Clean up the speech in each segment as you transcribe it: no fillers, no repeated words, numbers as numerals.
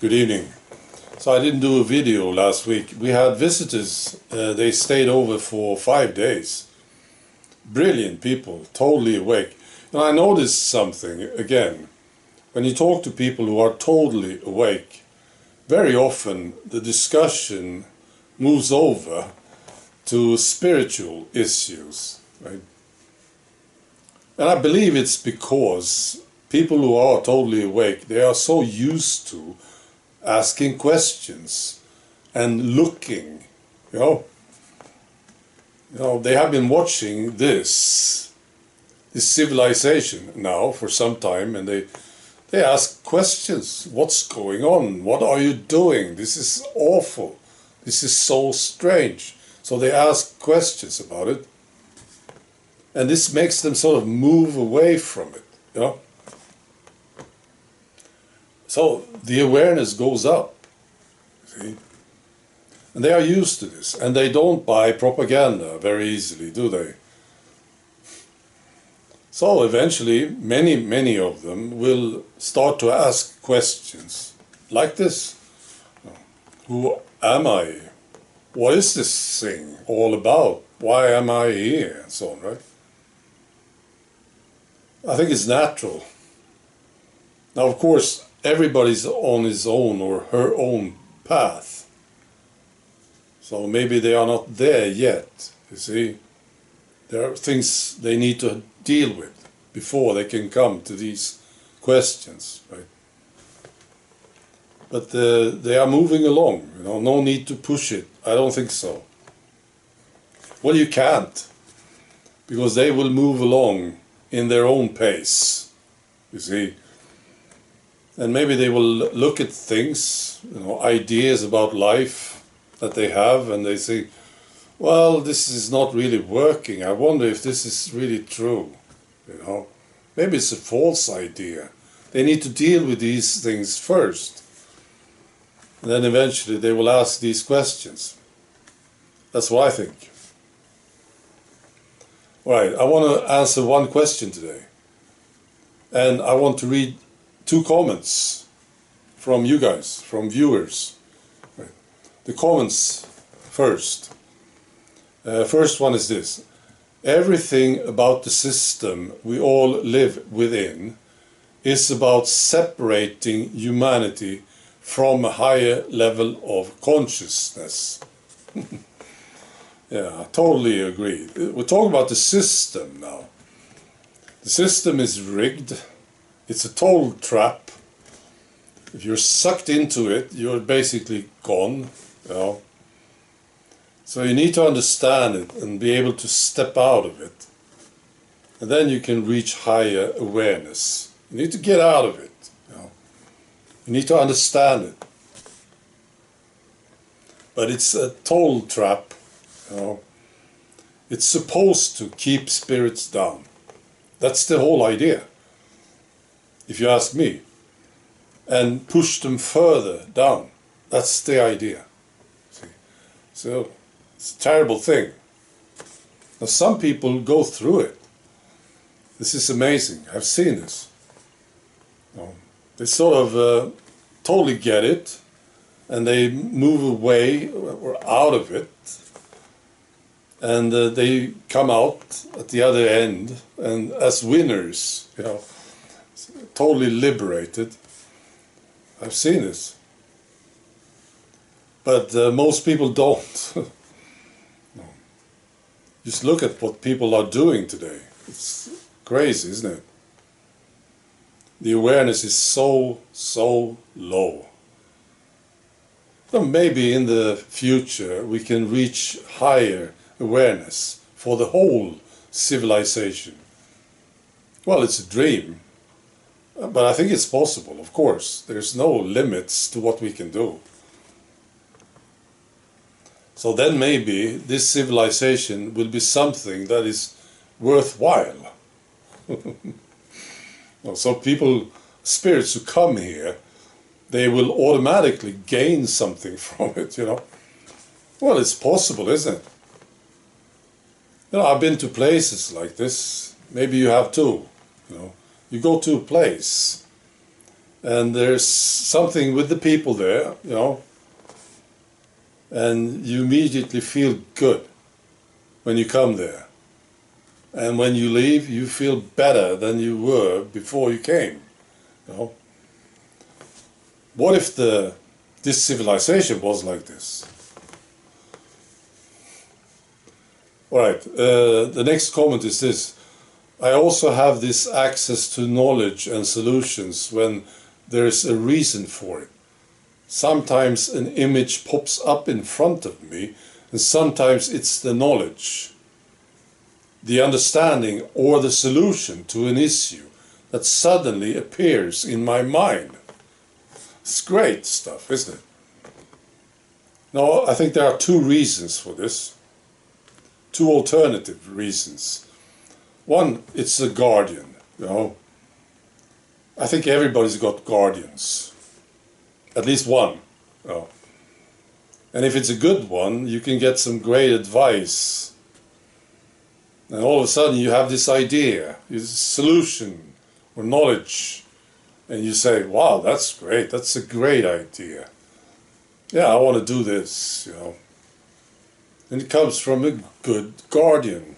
Good evening. So I didn't do a video last week. We had visitors. They stayed over for 5 days. Brilliant people, totally awake. And I noticed something again. When you talk to people who are totally awake, very often the discussion moves over to spiritual issues, right? And I believe it's because people who are totally awake, they are so used to asking questions and looking, they have been watching this civilization now for some time, and they ask questions. What's going on? What are you doing? This is awful. This is so strange. So they ask questions about it, and this makes them sort of move away from it, So the awareness goes up, see? And they are used to this, and they don't buy propaganda very easily, do they? So eventually, many of them will start to ask questions like this. Who am I? What is this thing all about? Why am I here? And so on, right? I think it's natural. Now, of course, everybody's on his own or her own path. So maybe they are not there yet, you see. There are things they need to deal with before they can come to these questions, right? But they are moving along, no need to push it. I don't think so. Well, you can't, because they will move along in their own pace, you see. And maybe they will look at things, ideas about life that they have, and they say, well, this is not really working. I wonder if this is really true, Maybe it's a false idea. They need to deal with these things first. And then eventually they will ask these questions. That's what I think. All right, I want to answer one question today. And I want to read 2 comments from you guys, from viewers. Right. The comments first. First one is this. Everything about the system we all live within is about separating humanity from a higher level of consciousness. Yeah, I totally agree. We're talking about the system now. The system is rigged. It's a total trap. If you're sucked into it, you're basically gone, So you need to understand it and be able to step out of it. And then you can reach higher awareness. You need to get out of it, You need to understand it. But it's a total trap, It's supposed to keep spirits down. That's the whole idea, if you ask me. And push them further down. That's the idea. See? So it's a terrible thing. Now some people go through it. This is amazing. I've seen this. They sort of totally get it, and they move away or out of it, and they come out at the other end and as winners, totally liberated. I've seen this. But most people don't. Just look at what people are doing today. It's crazy, isn't it? The awareness is so low. So maybe in the future we can reach higher awareness for the whole civilization. Well, it's a dream, but I think it's possible, of course. There's no limits to what we can do. So then maybe this civilization will be something that is worthwhile. So people, spirits who come here, they will automatically gain something from it, Well, it's possible, isn't it? I've been to places like this. Maybe you have too. You go to a place and there's something with the people there, you know, and you immediately feel good when you come there. And when you leave, you feel better than you were before you came, you know. What if this civilization was like this? Alright, the next comment is this. I also have this access to knowledge and solutions when there's a reason for it. Sometimes an image pops up in front of me, and sometimes it's the knowledge, the understanding or the solution to an issue that suddenly appears in my mind. It's great stuff, isn't it? Now, I think there are two reasons for this. Two alternative reasons. One, it's a guardian, you know. I think everybody's got guardians. At least one, you know. And if it's a good one, you can get some great advice. And all of a sudden you have this idea, this solution or knowledge. And you say, wow, that's great, that's a great idea. Yeah, I want to do this, you know. And it comes from a good guardian.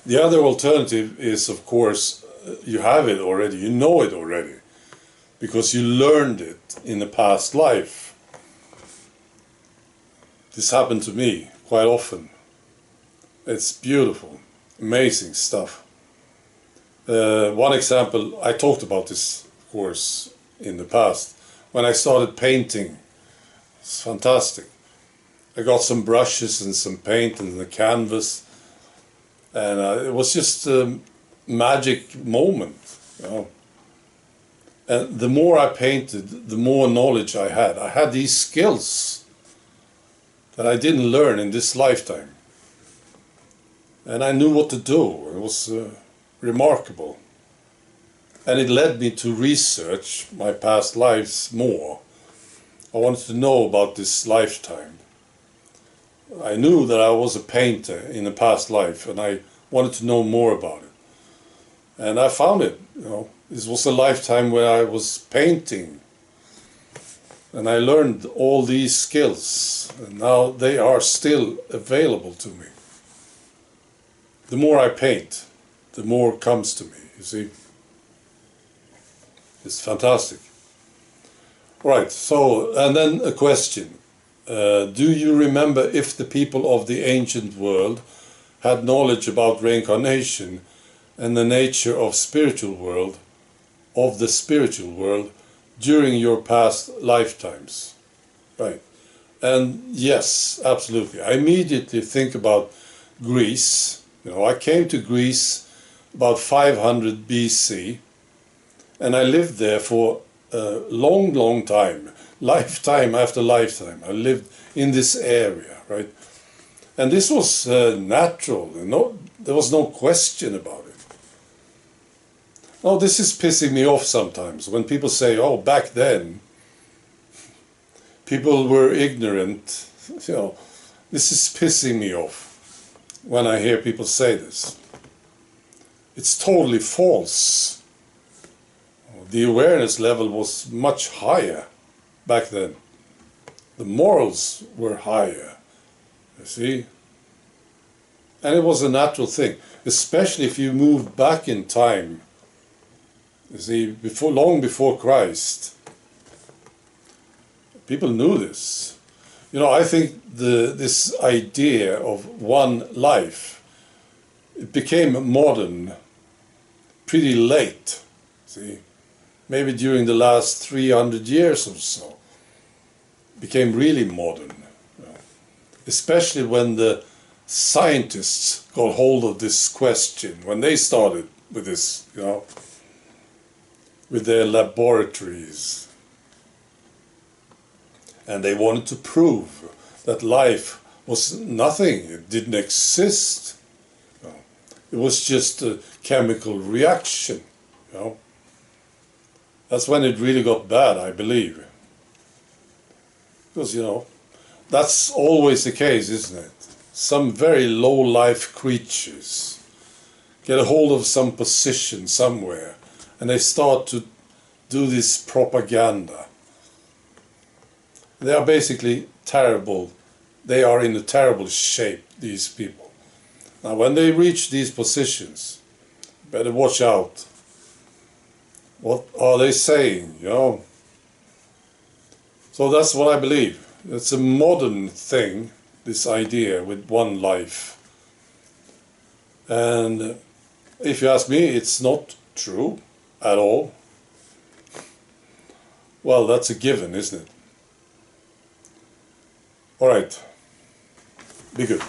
The other alternative is, of course, you have it already, you know it already, because you learned it in a past life. This happened to me quite often. It's beautiful, amazing stuff. One example, I talked about this, of course, in the past. When I started painting, it's fantastic. I got some brushes and some paint and the canvas, and it was just a magic moment, you know. And the more I painted, the more knowledge I had. I had these skills that I didn't learn in this lifetime. And I knew what to do. It was remarkable. And it led me to research my past lives more. I wanted to know about this lifetime. I knew that I was a painter in a past life, and I wanted to know more about it. And I found it, you know. This was a lifetime where I was painting. And I learned all these skills, and now they are still available to me. The more I paint, the more comes to me, you see. It's fantastic. Right, so, and then a question. Do you remember if the people of the ancient world had knowledge about reincarnation and the nature of spiritual world, of the spiritual world, during your past lifetimes? Right. And yes, absolutely. I immediately think about Greece. You know, I came to Greece about 500 BC, and I lived there for a long, long time, lifetime after lifetime. I lived in this area, right? And this was natural, you know, there was no question about it. Oh, this is pissing me off sometimes when people say, oh, back then people were ignorant. You know, this is pissing me off when I hear people say this. It's totally false. The awareness level was much higher back then. The morals were higher, you see. And it was a natural thing, especially if you moved back in time. You see, long before Christ, people knew this. You know, I think this idea of one life, it became modern pretty late, see. Maybe during the last 300 years or so, became really modern. You know. Especially when the scientists got hold of this question, when they started with this, you know, with their laboratories. And they wanted to prove that life was nothing, it didn't exist. You know. It was just a chemical reaction, you know. That's when it really got bad, I believe. Because, you know, that's always the case, isn't it? Some very low-life creatures get a hold of some position somewhere, and they start to do this propaganda. They are basically terrible. They are in a terrible shape, these people. Now, when they reach these positions, better watch out. What are they saying, you know? So that's what I believe. It's a modern thing, this idea with one life. And if you ask me, it's not true at all. Well, that's a given, isn't it? All right. Be good.